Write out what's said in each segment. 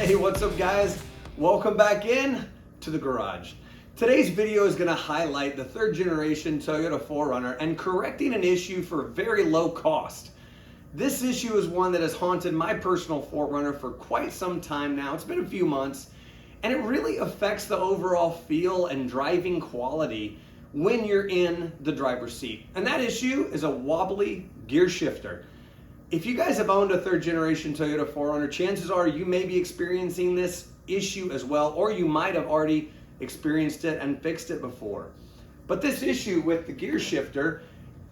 Hey, what's up guys? Welcome back in to the garage. Today's video is going to highlight the third generation Toyota 4Runner and correcting an issue for very low cost. This issue is one that has haunted my personal 4Runner for quite some time now. It's been a few months, and it really affects the overall feel and driving quality when you're in the driver's seat. And that issue is a wobbly gear shifter. If you guys have owned a third generation Toyota 4Runner, chances are you may be experiencing this issue as well, or you might have already experienced it and fixed it before. But this issue with the gear shifter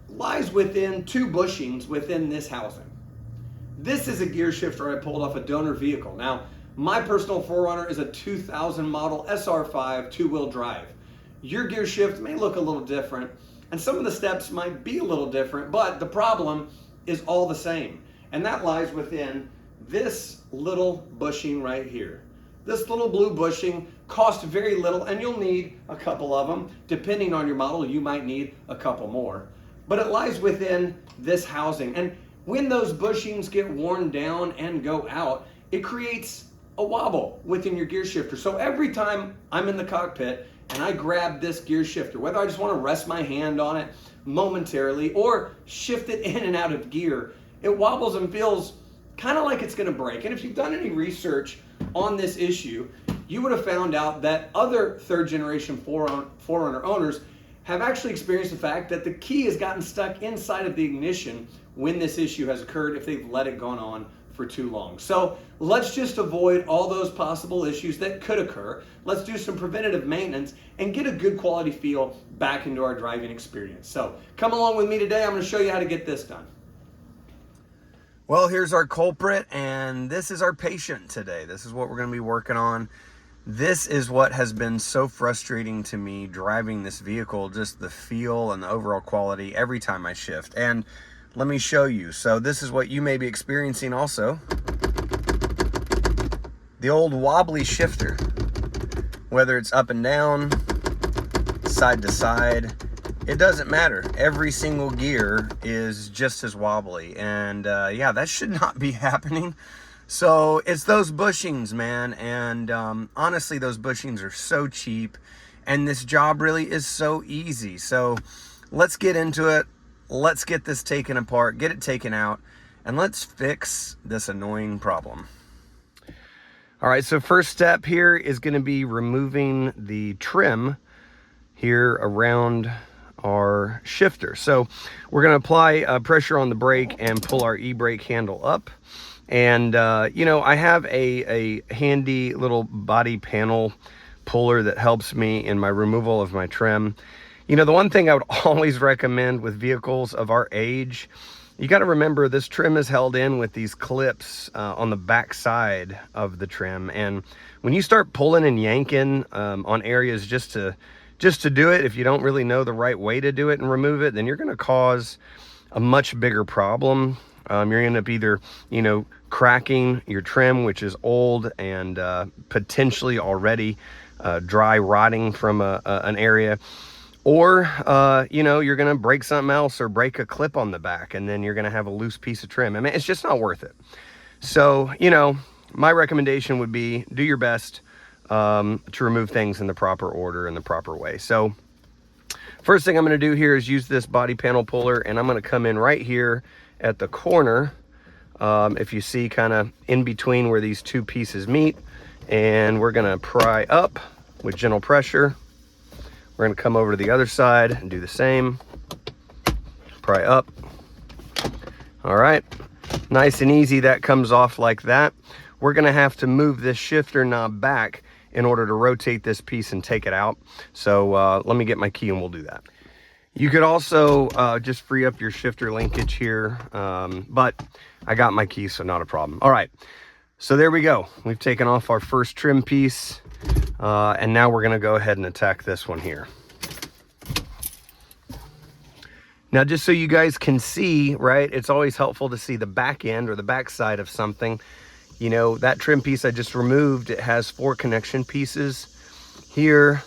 lies within two bushings within this housing. This is a gear shifter I pulled off a donor vehicle. Now, my personal 4Runner is a 2000 model SR5 two-wheel drive. Your gear shift may look a little different, and some of the steps might be a little different, but the problem is all the same, and that lies within this little bushing right here. This little blue bushing costs very little, and you'll need a couple of them. Depending on your model, you might need a couple more, but it lies within this housing. And when those bushings get worn down and go out, it creates a wobble within your gear shifter. So every time I'm in the cockpit and I grab this gear shifter, whether I just want to rest my hand on it momentarily or shift it in and out of gear, it wobbles and feels kind of like it's going to break. And if you've done any research on this issue, you would have found out that other third generation 4Runner owners have actually experienced the fact that the key has gotten stuck inside of the ignition when this issue has occurred, if they've let it go on for too long. So let's just avoid all those possible issues that could occur. Let's do some preventative maintenance and get a good quality feel back into our driving experience. So come along with me today. I'm going to show you how to get this done. Well, here's our culprit, and this is our patient today. This is what we're going to be working on. This is what has been so frustrating to me driving this vehicle, just the feel and the overall quality every time I shift. And let me show you. So this is what you may be experiencing also. The old wobbly shifter, whether it's up and down, side to side, it doesn't matter. Every single gear is just as wobbly. And yeah, that should not be happening. So it's those bushings, man. And honestly, those bushings are so cheap. And this job really is so easy. So let's get into it. Let's get this taken apart, get it taken out, and let's fix this annoying problem. All right, so first step here is going to be removing the trim here around our shifter. So we're going to apply pressure on the brake and pull our e-brake handle up. And, you know, I have a handy little body panel puller that helps me in my removal of my trim. You know, the one thing I would always recommend with vehicles of our age, you got to remember this trim is held in with these clips on the back side of the trim. And when you start pulling and yanking on areas just to do it, if you don't really know the right way to do it and remove it, then you're going to cause a much bigger problem. You're going to end up either, you know, cracking your trim, which is old and potentially already dry rotting from an area. Or, you know, you're going to break something else or break a clip on the back, and then you're going to have a loose piece of trim. I mean, it's just not worth it. So, you know, my recommendation would be do your best to remove things in the proper order and the proper way. So first thing I'm going to do here is use this body panel puller, and I'm going to come in right here at the corner. If you see kind of in between where these two pieces meet, and we're going to pry up with gentle pressure. We're going to come over to the other side and do the same. Pry up. All right. Nice and easy. That comes off like that. We're going to have to move this shifter knob back in order to rotate this piece and take it out. So let me get my key and we'll do that. You could also just free up your shifter linkage here, but I got my key, so not a problem. All right. So there we go. We've taken off our first trim piece. And now we're going to go ahead and attack this one here. Now, just so you guys can see, right, it's always helpful to see the back end or the back side of something. You know, that trim piece I just removed, it has 4 connection pieces here,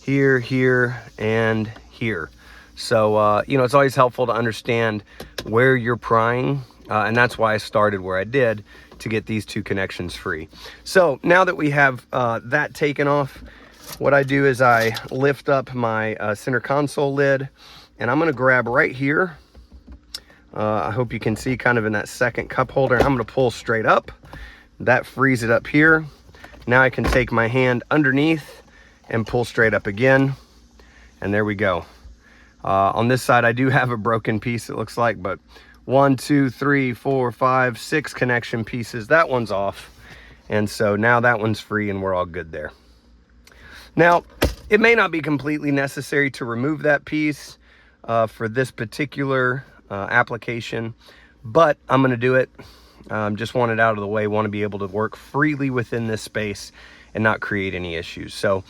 here, here, and here. So, you know, it's always helpful to understand where you're prying And that's why I started where I did, to get these two connections free. So now that we have that taken off, what I do is I lift up my center console lid, and I'm gonna grab right here. I hope you can see kind of in that second cup holder. I'm gonna pull straight up. That frees it up here. Now I can take my hand underneath and pull straight up again. And there we go. On this side, I do have a broken piece, it looks like, but 1, 2, 3, 4, 5, 6 connection pieces. That one's off. And so now that one's free and we're all good there. Now, it may not be completely necessary to remove that piece for this particular application, but I'm gonna do it. Just want it out of the way, want to be able to work freely within this space and not create any issues. So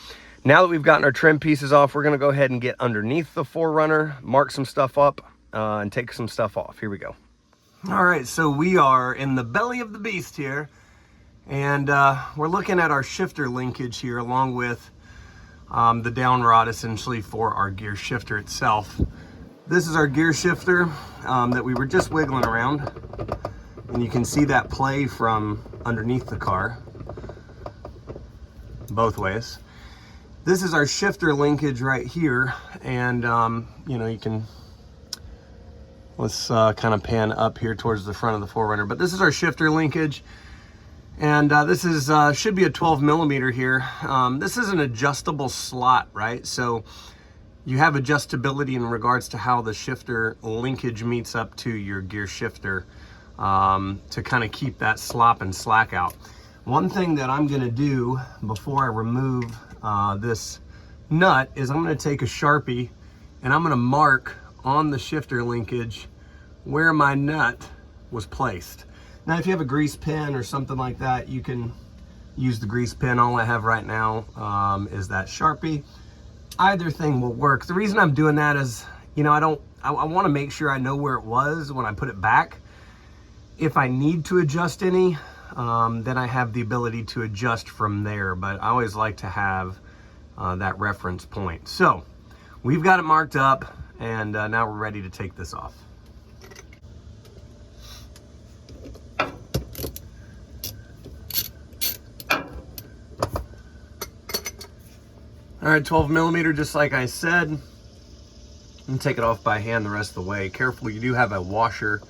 now that we've gotten our trim pieces off, we're gonna go ahead and get underneath the 4Runner, mark some stuff up, and take some stuff off. Here we go. All right, so we are in the belly of the beast here, and we're looking at our shifter linkage here, along with the down rod essentially for our gear shifter itself. This is our gear shifter that we were just wiggling around, and you can see that play from underneath the car, both ways. This is our shifter linkage right here, and you know, you can, let's kind of pan up here towards the front of the 4Runner, but this is our shifter linkage, and this is should be a 12 millimeter here. This is an adjustable slot, right? So you have adjustability in regards to how the shifter linkage meets up to your gear shifter, to kind of keep that slop and slack out. One thing that I'm gonna do before I remove this nut is I'm gonna take a Sharpie and I'm gonna mark on the shifter linkage where my nut was placed. Now, if you have a grease pen or something like that, you can use the grease pen. All I have right now is that Sharpie. Either thing will work. The reason I'm doing that is, you know, I want to make sure I know where it was when I put it back. If I need to adjust any, then I have the ability to adjust from there, but I always like to have that reference point. So we've got it marked up, and now we're ready to take this off. All right, 12 millimeter, just like I said, and take it off by hand the rest of the way. Careful, you do have a washer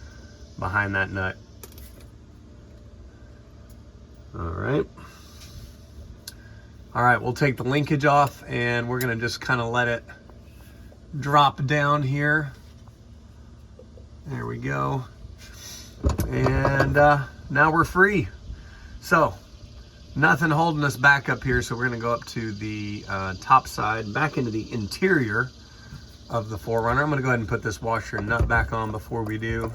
behind that nut. All right, we'll take the linkage off, and we're gonna just kind of let it drop down here. There we go. And now we're free. So nothing holding us back up here, so we're gonna go up to the top side, back into the interior of the 4Runner. I'm gonna go ahead and put this washer and nut back on before we do.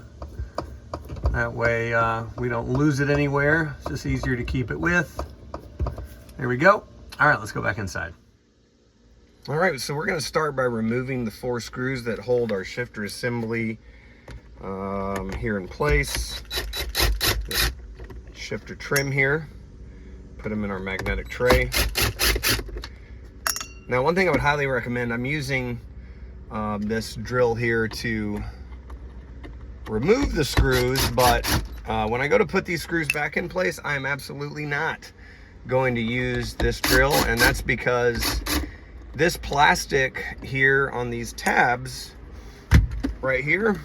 That way we don't lose it anywhere. It's just easier to keep it with. There we go. All right, let's go back inside. All right, so we're gonna start by removing the 4 screws that hold our shifter assembly here in place. This shifter trim here. Put them in our magnetic tray. Now, one thing I would highly recommend, I'm using this drill here to remove the screws, but when I go to put these screws back in place, I'm absolutely not going to use this drill, and that's because this plastic here on these tabs right here,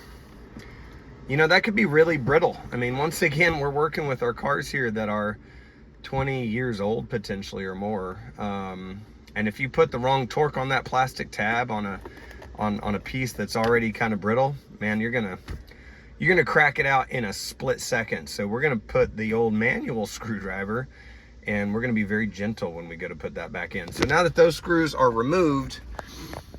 you know, that could be really brittle. I mean, once again, we're working with our cars here that are 20 years old potentially or more, and if you put the wrong torque on that plastic tab on a piece that's already kind of brittle, man, you're gonna crack it out in a split second. So we're gonna put the old manual screwdriver, and we're gonna be very gentle when we go to put that back in. So now that those screws are removed,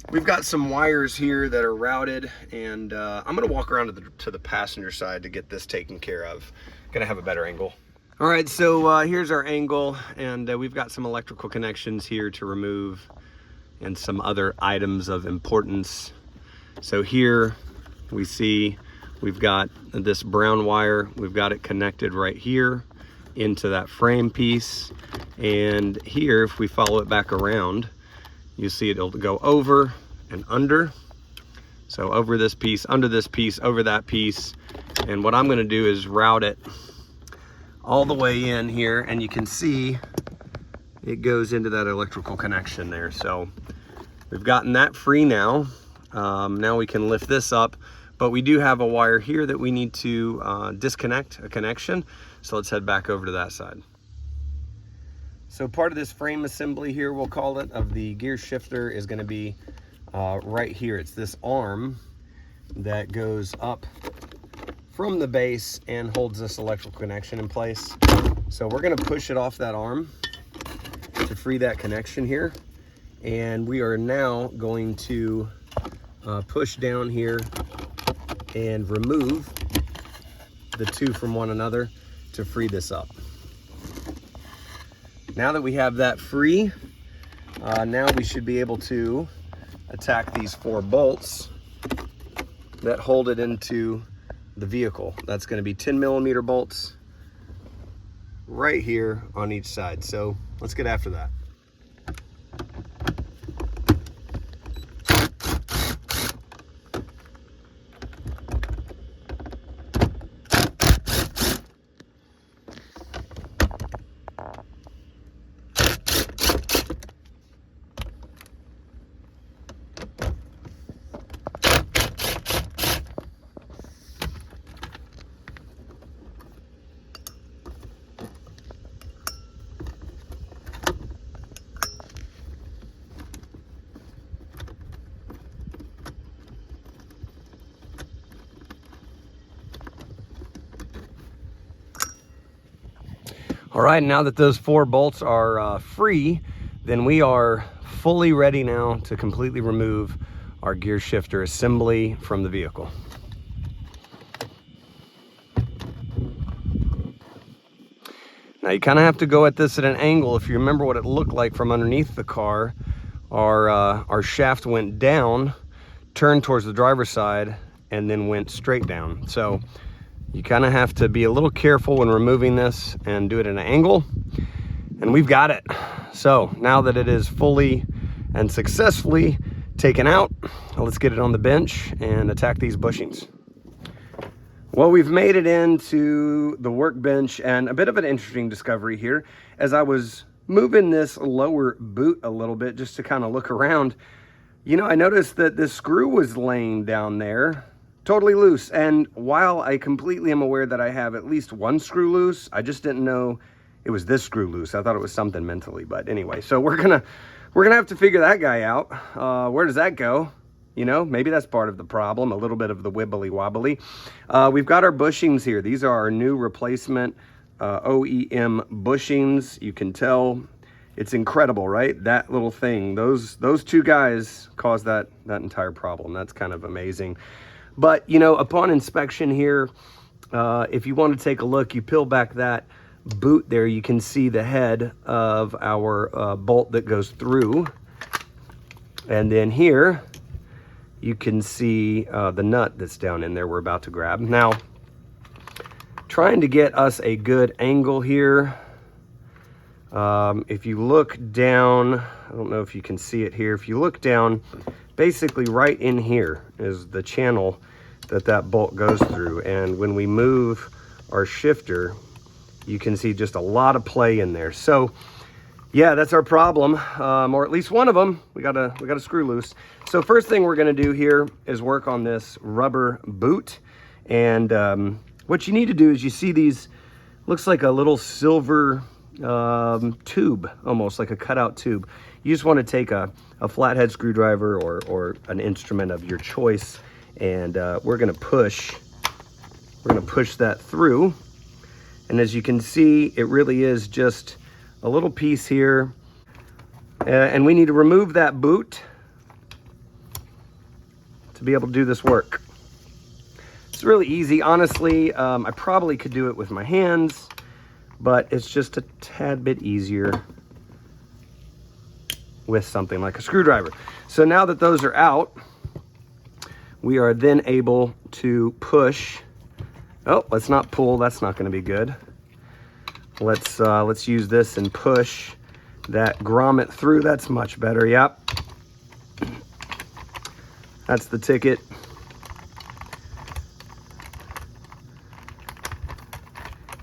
we've got some wires here that are routed, and I'm gonna walk around to the passenger side to get this taken care of. Gonna have a better angle. All right, so here's our angle, and we've got some electrical connections here to remove and some other items of importance. So here we see we've got this brown wire. We've got it connected right here into that frame piece. And here, if we follow it back around, you see it'll go over and under. So over this piece, under this piece, over that piece, And what I'm going to do is route it all the way in here, and you can see it goes into that electrical connection there. So we've gotten that free now. Now we can lift this up, but we do have a wire here that we need to disconnect a connection. So let's head back over to that side. So part of this frame assembly here, we'll call it, of the gear shifter is going to be right here. It's this arm that goes up from the base and holds this electrical connection in place. So we're going to push it off that arm to free that connection here. And we are now going to push down here and remove the two from one another to free this up. Now that we have that free, now we should be able to attack these 4 bolts that hold it into the vehicle. That's going to be 10mm bolts right here on each side. So let's get after that. All right, now that those 4 bolts are free, then we are fully ready now to completely remove our gear shifter assembly from the vehicle. Now you kind of have to go at this at an angle. If you remember what it looked like from underneath the car, our shaft went down, turned towards the driver's side, and then went straight down. So you kind of have to be a little careful when removing this and do it at an angle. And we've got it. So now that it is fully and successfully taken out, let's get it on the bench and attack these bushings. Well, we've made it into the workbench, and a bit of an interesting discovery here. As I was moving this lower boot a little bit just to kind of look around, you know, I noticed that this screw was laying down there totally loose. And while I completely am aware that I have at least 1 screw loose, I just didn't know it was this screw loose. I thought it was something mentally, but anyway, so we're gonna have to figure that guy out. Where does that go? You know, maybe that's part of the problem, a little bit of the wibbly wobbly. We've got our bushings here. These are our new replacement OEM bushings. You can tell it's incredible, right? That little thing, those 2 guys caused that entire problem. That's kind of amazing. But, you know, upon inspection here, if you want to take a look, you peel back that boot there, you can see the head of our bolt that goes through. And then here, you can see the nut that's down in there we're about to grab. Now, trying to get us a good angle here. If you look down, I don't know if you can see it here. If you look down, basically right in here is the channel that bolt goes through. And when we move our shifter, you can see just a lot of play in there. So yeah, that's our problem, or at least one of them. We got a screw loose. So first thing we're going to do here is work on this rubber boot. And what you need to do is, you see these, looks like a little silver tube, almost like a cutout tube. You just want to take a flathead screwdriver or an instrument of your choice, and we're going to push that through. And as you can see, it really is just a little piece here, and we need to remove that boot to be able to do this work. It's really easy, honestly. I probably could do it with my hands, but it's just a tad bit easier with something like a screwdriver. So now that those are out, we are then able to push. Oh, let's not pull, that's not going to be good. Let's use this and push that grommet through. That's much better. Yep, that's the ticket.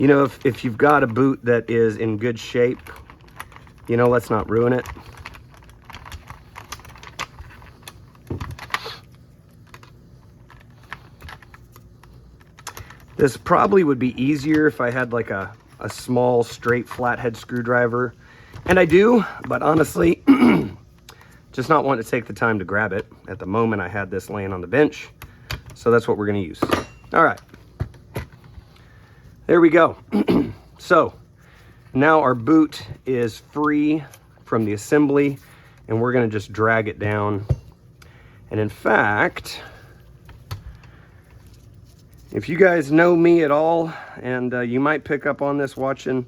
You know, if you've got a boot that is in good shape, you know, let's not ruin it. This probably would be easier if I had like a small straight flathead screwdriver. And I do, but honestly, just not wanting to take the time to grab it. At the moment I had this laying on the bench, so that's what we're gonna use. All right, there we go. So now our boot is free from the assembly, and we're gonna just drag it down. And in fact, if you guys know me at all, and you might pick up on this watching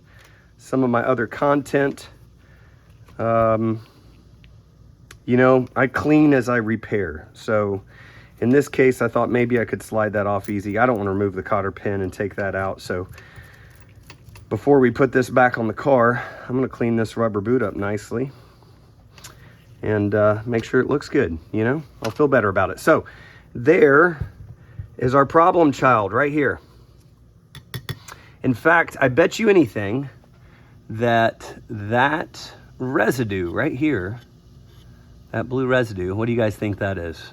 some of my other content, you know, I clean as I repair. So in this case, I thought maybe I could slide that off easy. I don't want to remove the cotter pin and take that out. So before we put this back on the car, I'm going to clean this rubber boot up nicely and make sure it looks good. You know, I'll feel better about it. So there is our problem child right here. In fact, I bet you anything that residue right here, that blue residue, what do you guys think that is?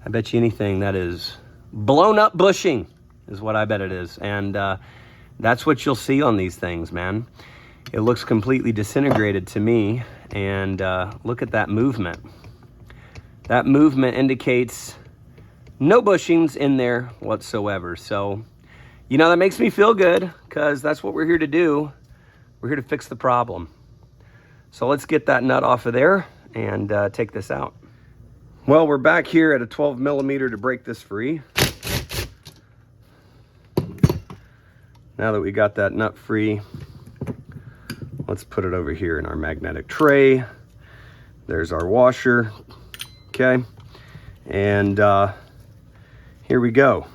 I bet you anything that is blown up bushing is what I bet it is. And that's what you'll see on these things, man. It looks completely disintegrated to me. And look at that movement. That movement indicates no bushings in there whatsoever. So, you know, that makes me feel good, because that's what we're here to do. We're here to fix the problem. So let's get that nut off of there and take this out. Well, we're back here at a 12 millimeter to break this free. Now that we got that nut free, let's put it over here in our magnetic tray. There's our washer, okay? And here we go.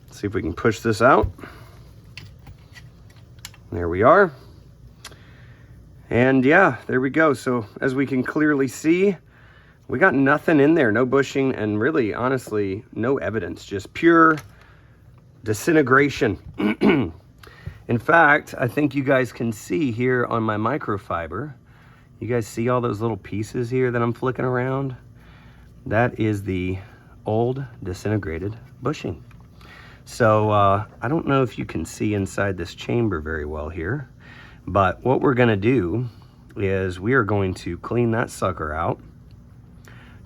Let's see if we can push this out. There we are. And yeah, there we go. So as we can clearly see, we got nothing in there, no bushing, and really, honestly, no evidence, just pure disintegration. In fact, I think you guys can see here on my microfiber, you guys see all those little pieces here that I'm flicking around? That is the old disintegrated bushing. So I don't know if you can see inside this chamber very well here, but what we're gonna do is we are going to clean that sucker out,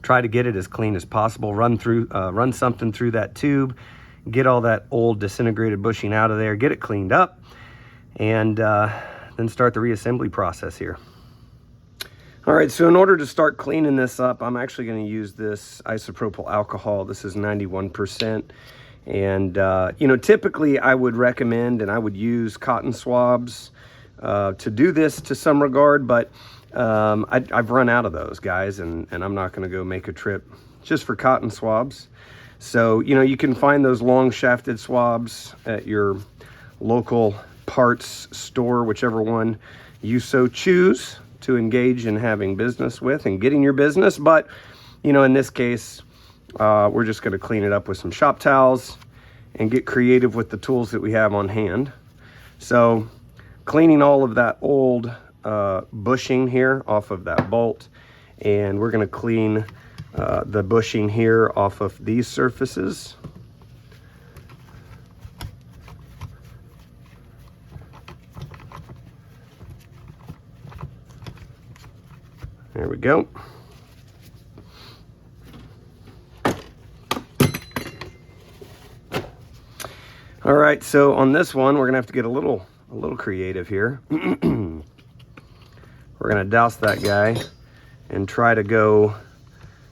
try to get it as clean as possible, run something through that tube, get all that old disintegrated bushing out of there, get it cleaned up, and then start the reassembly process here. All right, so in order to start cleaning this up, I'm actually going to use this isopropyl alcohol. This is 91%. And, you know, typically I would recommend and I would use cotton swabs to do this to some regard, but I've run out of those, guys, and I'm not going to go make a trip just for cotton swabs. So, you know, you can find those long shafted swabs at your local parts store, whichever one you so choose to engage in having business with and getting your business. But, you know, in this case, we're just going to clean it up with some shop towels and get creative with the tools that we have on hand. So cleaning all of that old bushing here off of that bolt, and we're going to clean the bushing here off of these surfaces. There we go. All right, so on this one, we're gonna have to get a little creative here. We're gonna douse that guy and try to go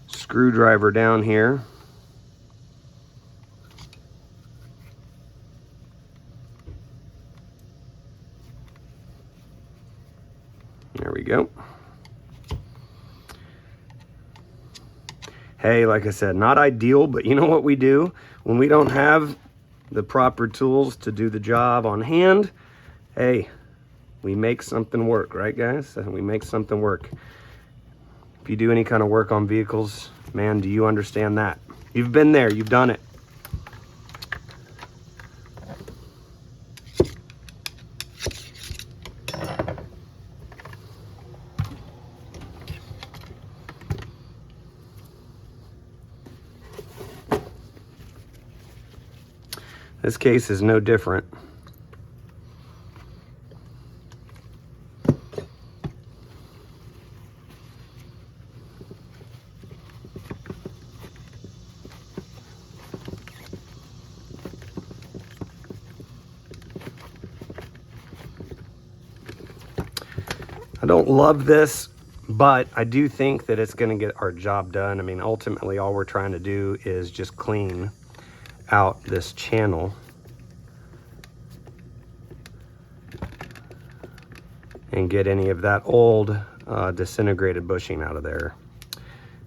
screwdriver down here. There we go. Hey, like I said, not ideal, but you know what we do when we don't have the proper tools to do the job on hand? Hey, we make something work, right, guys? We make something work. If you do any kind of work on vehicles, man, do you understand that? You've been there, you've done it. This case is no different. I don't love this, but I do think that it's going to get our job done. I mean, ultimately, all we're trying to do is just clean out this channel and get any of that old disintegrated bushing out of there.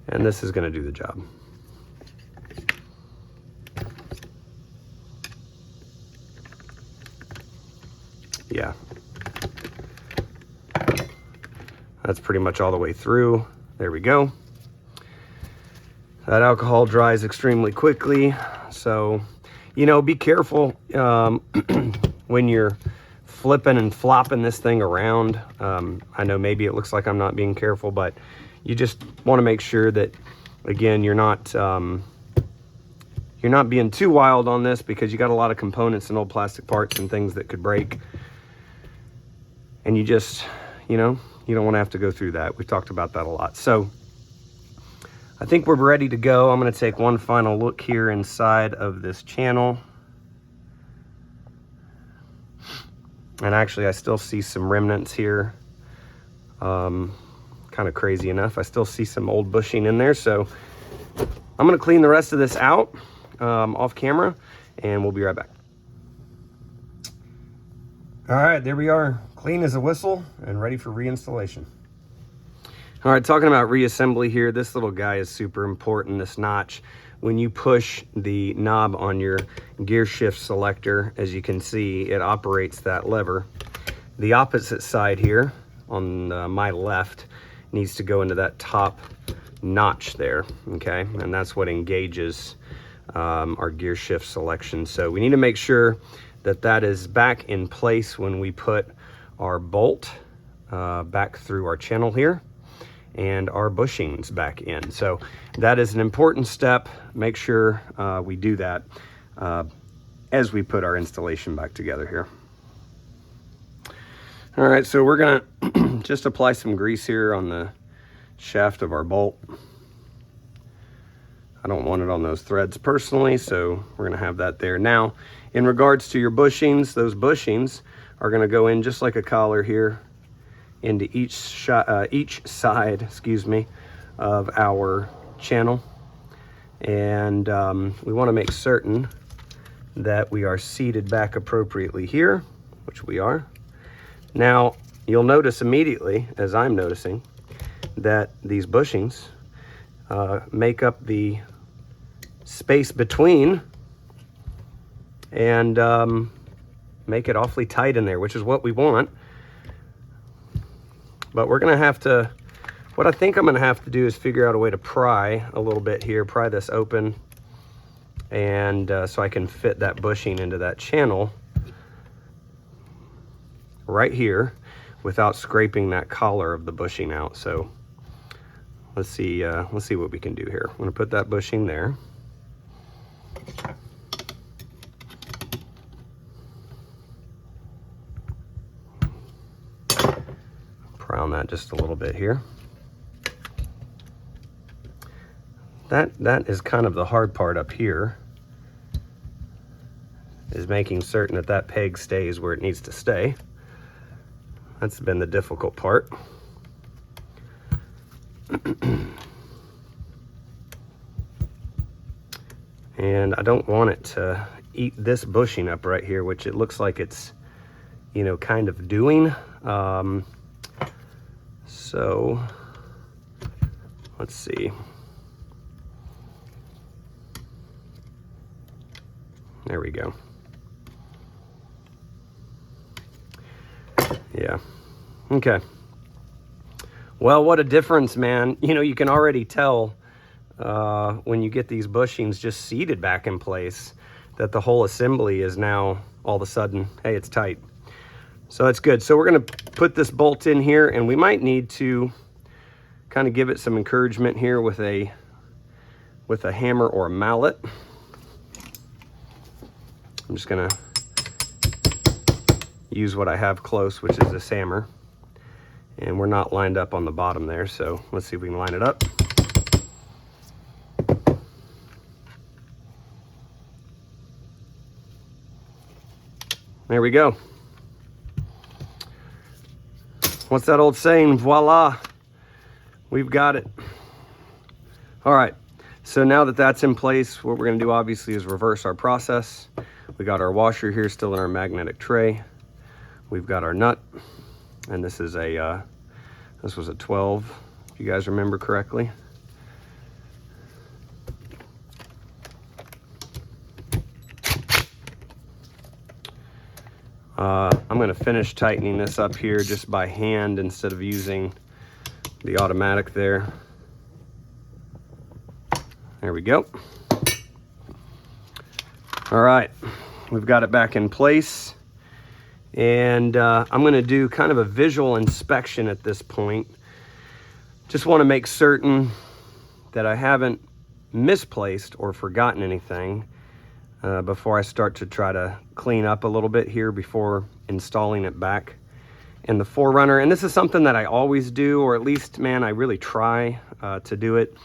And this is going to do the job. Yeah. That's pretty much all the way through. There we go. That alcohol dries extremely quickly. So, you know, be careful when you're flipping and flopping this thing around. I know maybe it looks like I'm not being careful, but you just want to make sure that, again, you're not being too wild on this, because you got a lot of components and old plastic parts and things that could break. And you just, you know, you don't want to have to go through that. We've talked about that a lot. So I think we're ready to go. I'm going to take one final look here inside of this channel. And actually, I still see some remnants here. Kind of crazy enough. I still see some old bushing in there. So I'm going to clean the rest of this out off camera, and we'll be right back. All right, there we are. Clean as a whistle and ready for reinstallation. All right, talking about reassembly here, this little guy is super important, this notch. When you push the knob on your gear shift selector, as you can see, it operates that lever. The opposite side here, on my left, needs to go into that top notch there, okay? And that's what engages our gear shift selection. So we need to make sure that that is back in place when we put our bolt back through our channel here and our bushings back in. So that is an important step. Make sure we do that as we put our installation back together here. All right, so we're gonna just apply some grease here on the shaft of our bolt. I don't want it on those threads personally, so we're gonna have that there. Now, in regards to your bushings, those bushings are gonna go in just like a collar here into each side, excuse me, of our channel. And we wanna make certain that we are seated back appropriately here, which we are. Now, you'll notice immediately, as I'm noticing, that these bushings make up the space between and make it awfully tight in there, which is what we want. But we're gonna have to, what I think I'm gonna have to do is figure out a way to pry a little bit here, pry this open, and so I can fit that bushing into that channel right here without scraping that collar of the bushing out. So let's see what we can do here. I'm gonna put that bushing there. Pry on that just a little bit here. That is kind of the hard part up here, is making certain that that peg stays where it needs to stay. That's been the difficult part. And I don't want it to eat this bushing up right here, which it looks like it's, you know, kind of doing. So let's see. There we go. Yeah. Okay. Well, what a difference, man. You know, you can already tell when you get these bushings just seated back in place that the whole assembly is now all of a sudden, hey, it's tight. So that's good. So we're going to put this bolt in here, and we might need to kind of give it some encouragement here with a I'm just gonna use what I have close, which is this hammer. And we're not lined up on the bottom there, so let's see if we can line it up. There we go. What's that old saying? Voila, we've got it. All right, so now that that's in place, what we're gonna do obviously is reverse our process. We got our washer here still in our magnetic tray. We've got our nut, and this is a, this was a 12, if you guys remember correctly. I'm gonna finish tightening this up here just by hand instead of using the automatic there. There we go. All right, we've got it back in place. And I'm gonna do kind of a visual inspection at this point. Just wanna make certain that I haven't misplaced or forgotten anything before I start to try to clean up a little bit here before installing it back in the 4Runner. And this is something that I always do, or at least, man, I really try to do it.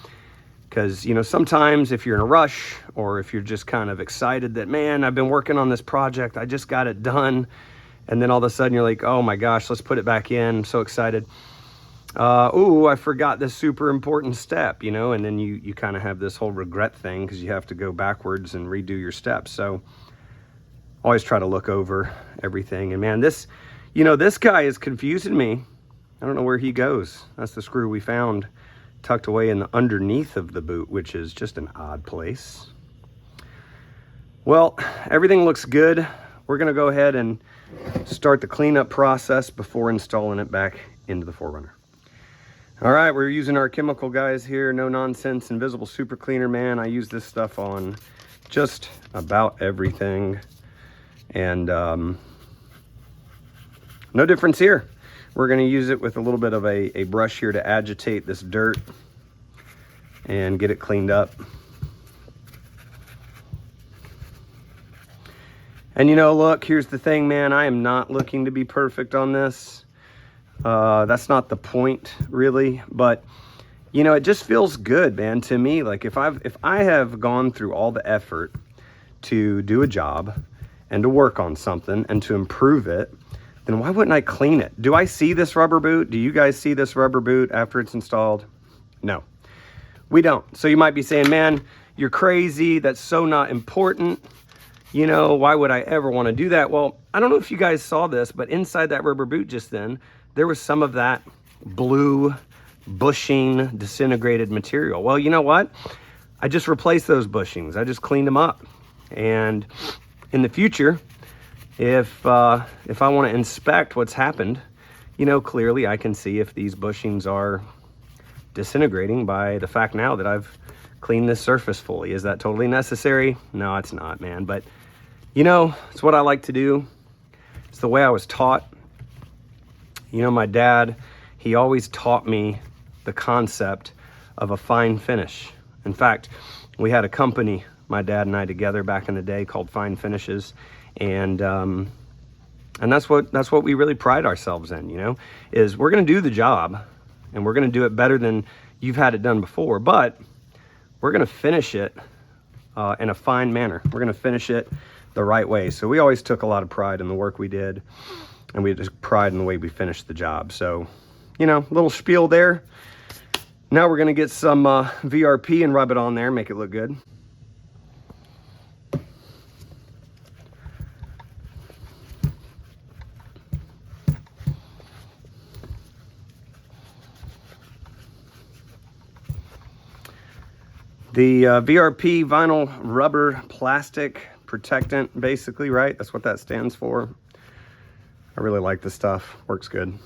Because, you know, sometimes if you're in a rush or if you're just kind of excited that, man, I've been working on this project, I just got it done. And then all of a sudden you're like, oh my gosh, let's put it back in. I'm so excited. Ooh, I forgot this super important step, you know, and then you kind of have this whole regret thing because you have to go backwards and redo your steps. So always try to look over everything. And man, this, you know, this guy is confusing me. I don't know where he goes. That's the screw we found tucked away in the underneath of the boot, which is just an odd place. Well, everything looks good. We're gonna go ahead and start the cleanup process before installing it back into the 4Runner. All right, we're using our chemical guys here, no nonsense, invisible super cleaner, man. I use this stuff on just about everything. And no difference here. We're gonna use it with a little bit of a brush here to agitate this dirt and get it cleaned up. And you know, look, here's the thing, man, I am not looking to be perfect on this. That's not the point, really, but you know, it just feels good, man, to me. Like if I have gone through all the effort to do a job and to work on something and to improve it, then why wouldn't I clean it? Do I see this rubber boot? Do you guys see this rubber boot after it's installed? No, we don't. So you might be saying, man, you're crazy. That's so not important. You know, why would I ever want to do that? Well, I don't know if you guys saw this, but inside that rubber boot just then, there was some of that blue bushing disintegrated material. Well, you know what? I just replaced those bushings. I just cleaned them up. And in the future, if I want to inspect what's happened, you know, clearly I can see if these bushings are disintegrating by the fact now that I've cleaned this surface fully. Is that totally necessary? No, it's not, man. But, you know, it's what I like to do. It's the way I was taught. You know, my dad, he always taught me the concept of a fine finish. In fact, we had a company, my dad and I together back in the day, called Fine Finishes. And that's what we really pride ourselves in, you know, is we're going to do the job and we're going to do it better than you've had it done before, but we're going to finish it in a fine manner. We're going to finish it the right way. So we always took a lot of pride in the work we did, and we took pride in the way we finished the job. So, you know, little spiel there. Now we're going to get some VRP and rub it on there, make it look good. The VRP vinyl rubber plastic protectant, basically, right? That's what that stands for. I really like this stuff. Works good.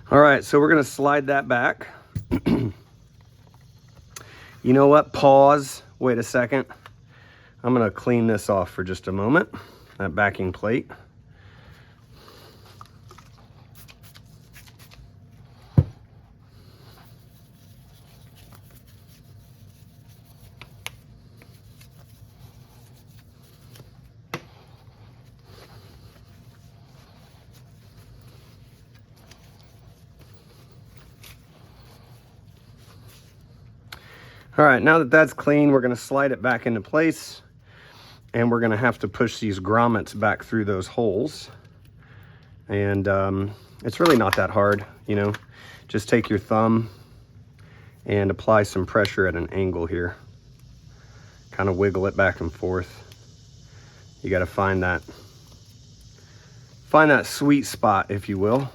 All right, so we're gonna slide that back. You know what? Pause. Wait a second. I'm going to clean this off for just a moment, that backing plate. All right, now that that's clean, we're going to slide it back into place, and we're going to have to push these grommets back through those holes. And it's really not that hard, you know. Just take your thumb and apply some pressure at an angle here. Kind of wiggle it back and forth. You got to find that sweet spot, if you will.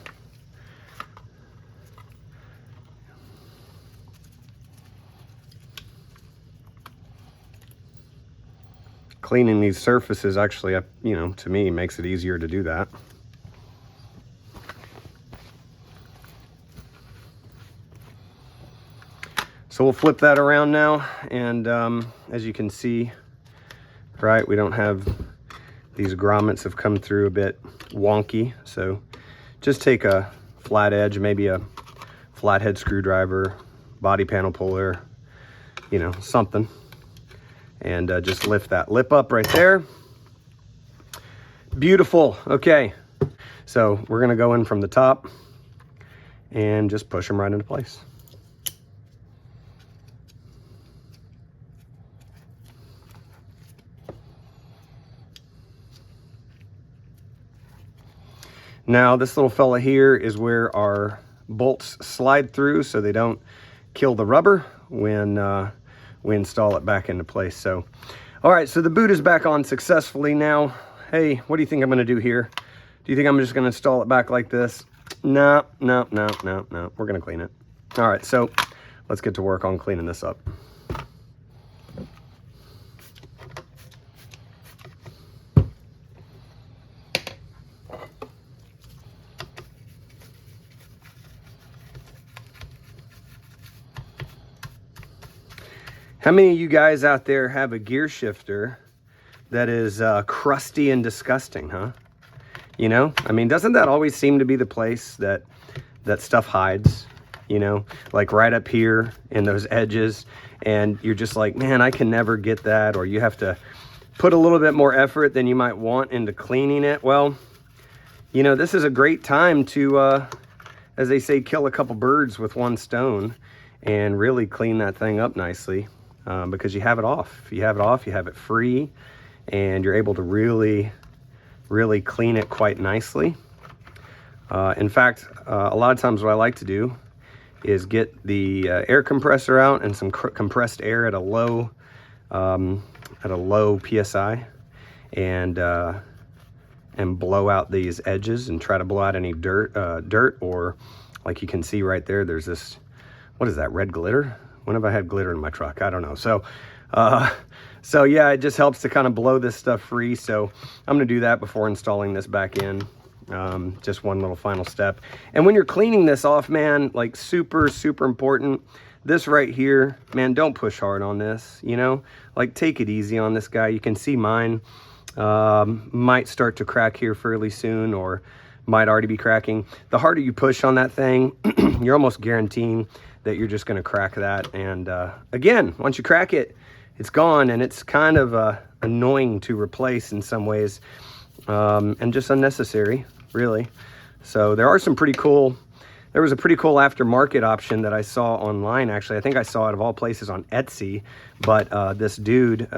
Cleaning these surfaces actually, you know, to me makes it easier to do that. So we'll flip that around now, and as you can see, right, we don't have, these grommets have come through a bit wonky. So just take a flat edge, maybe a flathead screwdriver, body panel puller, you know, something. And just lift that lip up right there. Beautiful. Okay, so we're gonna go in from the top and just push them right into place. Now this little fella here is where our bolts slide through so they don't kill the rubber when we install it back into place. So, all right, so the boot is back on successfully now. Hey, what do you think I'm gonna do here? Do you think I'm just gonna install it back like this? No, no, no, no, no, we're gonna clean it. All right, so let's get to work on cleaning this up. How many of you guys out there have a gear shifter that is crusty and disgusting, huh? You know, I mean, doesn't that always seem to be the place that stuff hides? You know, like right up here in those edges, and you're just like, man, I can never get that, or you have to put a little bit more effort than you might want into cleaning it. Well, you know, this is a great time to, as they say, kill a couple birds with one stone and really clean that thing up nicely. Because you have it off. You have it free, and you're able to really clean it quite nicely. In fact, a lot of times what I like to do is get the air compressor out and some compressed air at a low PSI, and blow out these edges and try to blow out any dirt, or like you can see right there, there's this, what is that, red glitter? When have I had glitter in my truck? I don't know. So yeah, it just helps to kind of blow this stuff free. So I'm gonna do that before installing this back in. Just one little final step. And when you're cleaning this off, man, like super important, this right here, man, don't push hard on this, you know? Like, take it easy on this guy. You can see mine might start to crack here fairly soon, or might already be cracking. The harder you push on that thing, you're almost guaranteeing that you're just gonna crack that. And again, once you crack it, it's gone, and it's kind of annoying to replace in some ways, and just unnecessary, really. So there was a pretty cool aftermarket option that I saw online. Actually, I think I saw it of all places on Etsy, but this dude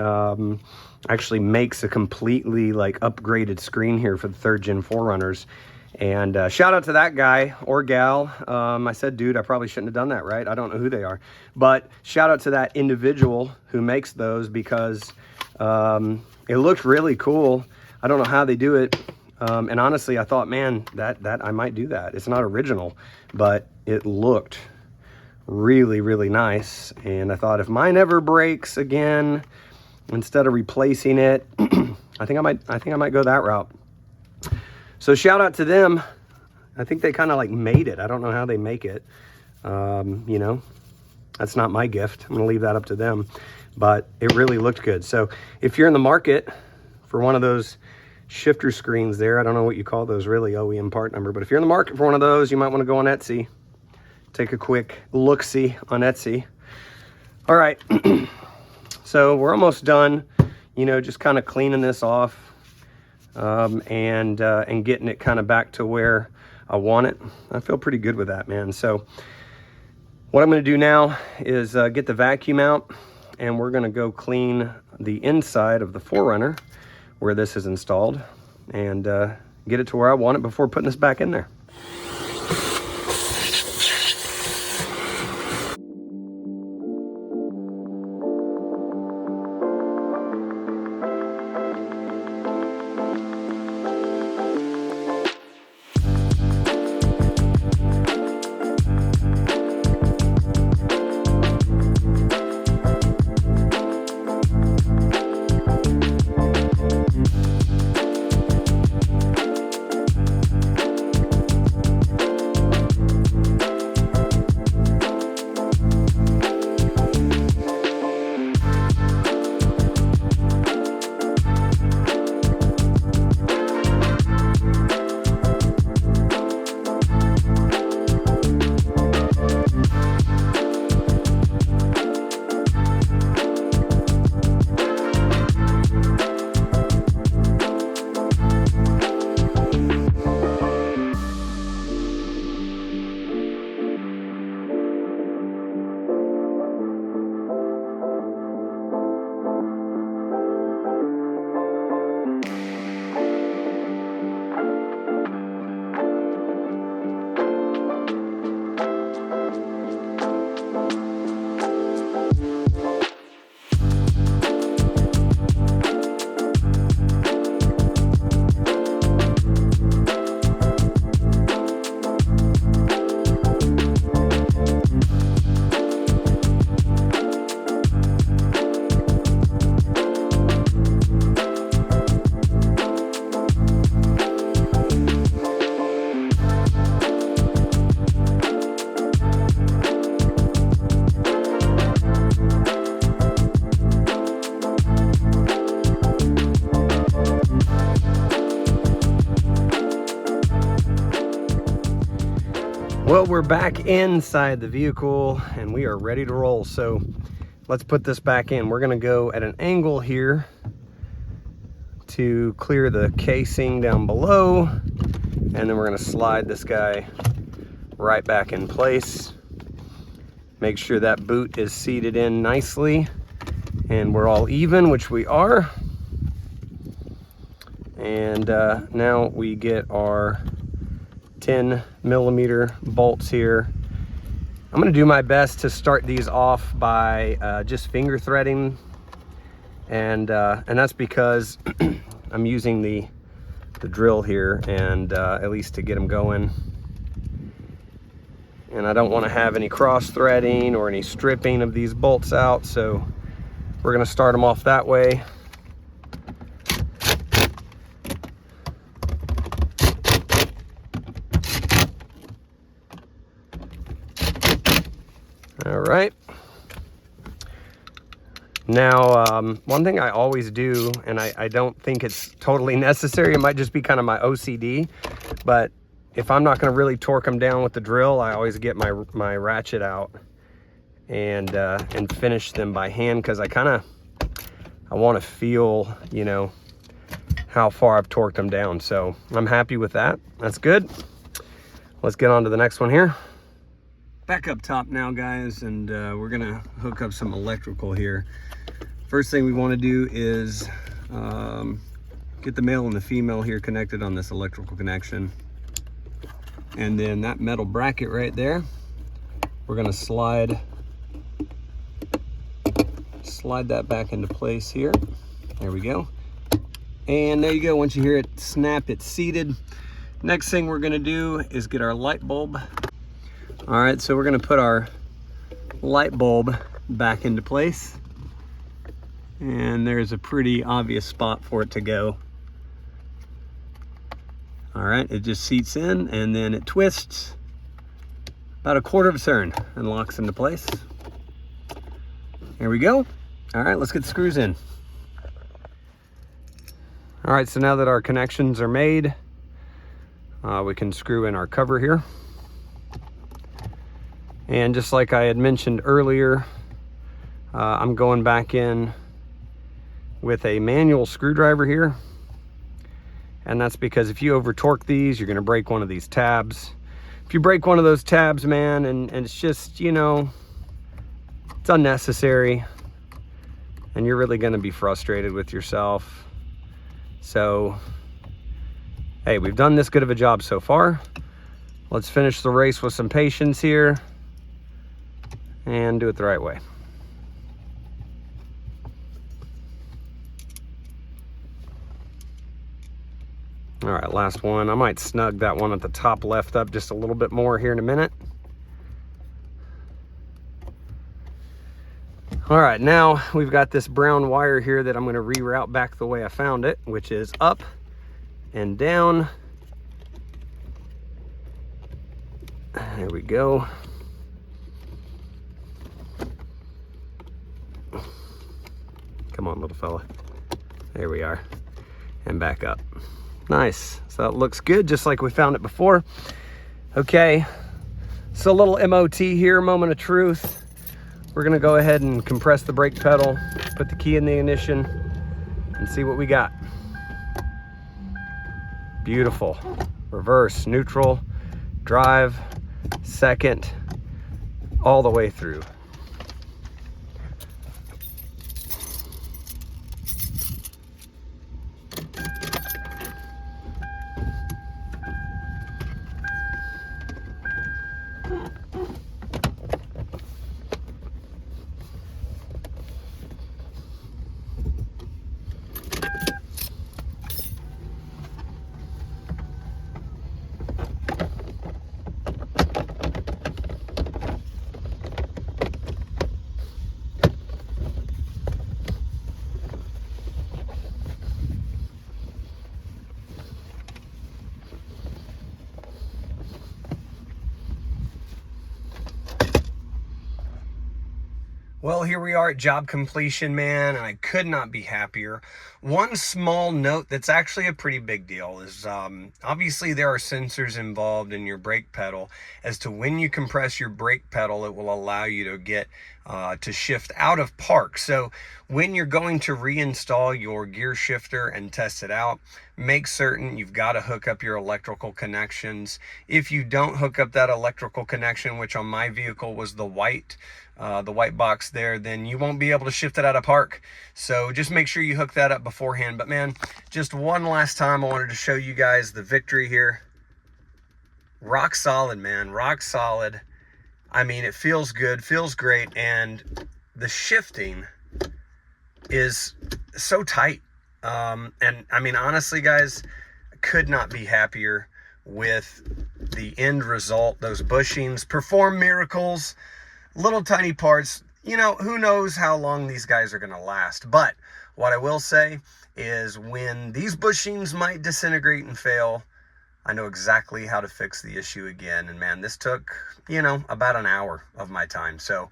actually makes a completely like upgraded screen here for the 3rd gen 4Runners. And shout out to that guy or gal. I said, dude, I probably shouldn't have done that, right? I don't know who they are. But shout out to that individual who makes those, because it looked really cool. I don't know how they do it. And honestly, I thought, man, that I might do that. It's not original, but it looked really nice. And I thought, if mine ever breaks again, instead of replacing it, I think I might go that route. So shout out to them. I think they kind of like made it. I don't know how they make it, you know, That's not my gift. I'm gonna leave that up to them, but it really looked good. So if you're in the market for one of those shifter screens there, I don't know what you call those really, OEM part number, but if you're in the market for one of those, you might wanna go on Etsy. Take a quick look-see on Etsy. All right, so we're almost done, you know, just kind of cleaning this off and getting it kind of back to where I want it. I feel pretty good with that, man. So what I'm going to do now is get the vacuum out, and we're going to go clean the inside of the 4Runner where this is installed, and get it to where I want it before putting this back in there. Well, we're back inside the vehicle and we are ready to roll. So let's put this back in. We're gonna go at an angle here to clear the casing down below, and then we're gonna slide this guy right back in place. Make sure that boot is seated in nicely and we're all even, which we are. And now we get our 10mm bolts here. I'm going to do my best to start these off by just finger threading, and that's because I'm using the drill here, and at least to get them going. And I don't want to have any cross threading or any stripping of these bolts out, so we're going to start them off that way. All right. Now, one thing I always do, and I don't think it's totally necessary, it might just be kind of my OCD, but if I'm not going to really torque them down with the drill, I always get my ratchet out and finish them by hand, because I want to feel, you know, how far I've torqued them down. So I'm happy with that. That's good. Let's get on to the next one here. Back up top now, guys, and we're gonna hook up some electrical here. First thing we want to do is get the male and the female here connected on this electrical connection, and then that metal bracket right there, we're gonna slide that back into place here. There we go. And there you go. Once you hear it snap, it's seated. Next thing we're gonna do is get our light bulb. All right, so we're gonna put our light bulb back into place. And there's a pretty obvious spot for it to go. All right, it just seats in and then it twists about a quarter of a turn and locks into place. Here we go. All right, let's get the screws in. All right, so now that our connections are made, we can screw in our cover here. And just like I had mentioned earlier, I'm going back in with a manual screwdriver here. And that's because if you over torque these, you're gonna break one of these tabs. If you break one of those tabs, man, and it's just, you know, it's unnecessary, and you're really gonna be frustrated with yourself. So, hey, we've done this good of a job so far. Let's finish the race with some patience here and do it the right way. All right, last one. I might snug that one at the top left up just a little bit more here in a minute. All right, now we've got this brown wire here that I'm going to reroute back the way I found it, which is up and down. There we go. Come on, little fella. There we are. And back up. Nice. So that looks good, just like we found it before. Okay, so a little MOT here, moment of truth. We're gonna go ahead and compress the brake pedal, put the key in the ignition, and see what we got. Beautiful. Reverse, neutral, drive, second, all the way through. Well, here we are at job completion, man, and I could not be happier. One small note that's actually a pretty big deal is obviously there are sensors involved in your brake pedal as to when you compress your brake pedal, it will allow you to get to shift out of park. So when you're going to reinstall your gear shifter and test it out, make certain you've got to hook up your electrical connections. If you don't hook up that electrical connection, which on my vehicle was the white box there, then you won't be able to shift it out of park. So just make sure you hook that up beforehand. But man, just one last time, I wanted to show you guys the victory here. Rock solid, man, rock solid. I mean, it feels good, feels great, and the shifting is so tight. And I mean, honestly, guys, I could not be happier with the end result. Those bushings perform miracles. Little tiny parts, you know, who knows how long these guys are going to last. But what I will say is when these bushings might disintegrate and fail, I know exactly how to fix the issue again. And man, this took, you know, about an hour of my time. So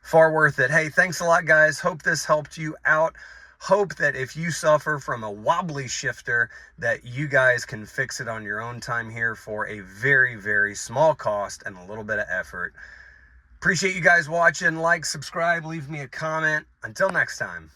far worth it. Hey, thanks a lot, guys. Hope this helped you out. Hope that if you suffer from a wobbly shifter, that you guys can fix it on your own time here for a very, very small cost and a little bit of effort. Appreciate you guys watching. Like, subscribe, leave me a comment. Until next time.